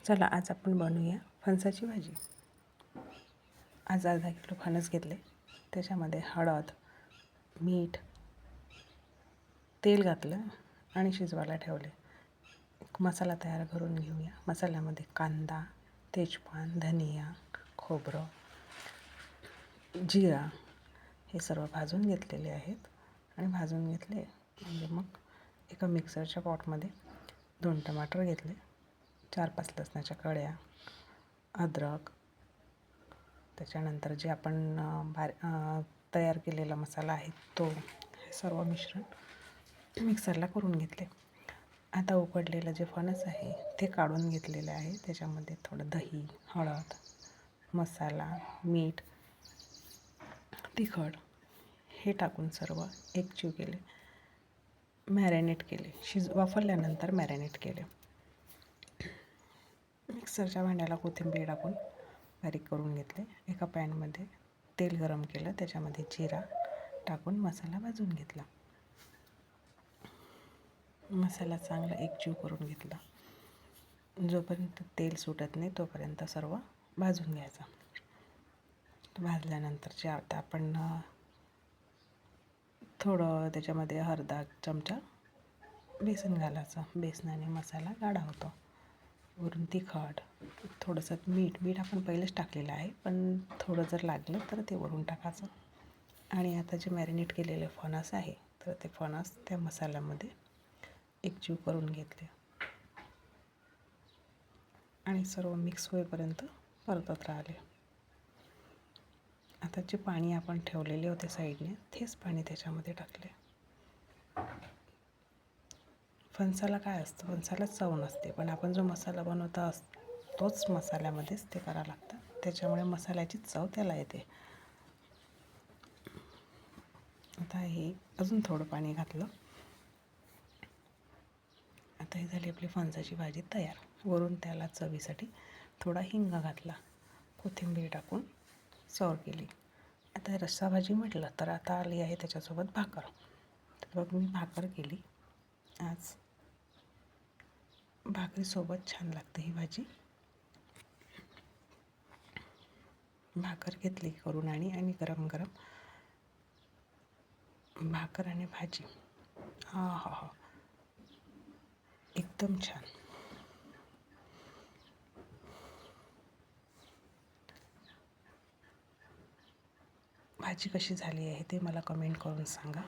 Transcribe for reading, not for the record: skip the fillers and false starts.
चला आज आपण बनवूया फणसाची भाजी. आज अर्धा किलो फणस घेतले, त्याच्यामध्ये हळद, मीठ, तेल घातलं आणि शिजवायला ठेवले. मसाला तयार करून घेऊया. मसाल्यामध्ये कांदा, तेजपान, धनिया, खोबरं, जिरा हे सर्व भाजून घेतलेले आहेत आणि भाजून घेतले म्हणजे मग एका मिक्सरच्या पॉटमध्ये 2 टमाटर घेतले, 4-5 लसणाच्या कळ्या, अद्रक, त्याच्यानंतर जे आपण तयार केलेला मसाला आहे तो, हे सर्व मिश्रण मिक्सरला करून घेतले. आता उकडलेलं जे फणस आहे ते काढून घेतलेले आहे. त्याच्यामध्ये थोडं दही, हळद, मसाला, मीठ, तिखट हे टाकून सर्व एकजीव केले, मॅरिनेट केले. वाफरल्यानंतर मॅरिनेट केले. मिक्सरच्या भांड्याला कोथिंबीर टाकून बारीक करून घेतले. एका पॅनमध्ये तेल गरम केलं, त्याच्यामध्ये जिरा टाकून मसाला भाजून घेतला. मसाला चांगला एकजीव करून घेतला. जोपर्यंत तेल सुटत नाही तोपर्यंत सर्व भाजून घ्यायचा. भाजल्यानंतर जे आता आपण थोडं त्याच्यामध्ये अर्धा चमचा बेसन घालायचं. बेसनाने मसाला गाढा होतो. वरून तिखट, थोडंसं मीठ आपण पहिलेच टाकलेलं आहे, पण थोडं जर लागलं तर ते वरून टाकायचं. आणि आता जे मॅरिनेट केलेले फणस आहे तर ते फणस त्या मसाल्यामध्ये एकजीव करून घेतले आणि सर्व मिक्स होईपर्यंत परतत राहिले. आता जे पाणी आपण ठेवलेले होते साईडने, तेच पाणी त्याच्यामध्ये टाकले. फणसाला काय असतं, फणसाला चव नसते, पण आपण जो मसाला बनवता तोच मसाल्यामध्येच ते करावं लागतं. त्याच्यामुळे मसाल्याची चव त्याला येते. आता हे अजून थोडं पाणी घातलं. आता ही झाली आपली फणसाची भाजी तयार. वरून त्याला चवीसाठी थोडा हिंग घातला, कोथिंबीर टाकून सर्व केली. आता रस्सा भाजी म्हटलं तर आता आली आहे त्याच्यासोबत भाकर. तर बघ मी भाकर केली. आज भाकरीसोबत छान लागते ही भाजी. भाकर घेतली करून आणि गरम गरम भाकर आणि भाजी, हा हा हा, एकदम छान. भाजी कशी झाली आहे ते मला कमेंट करून सांगा.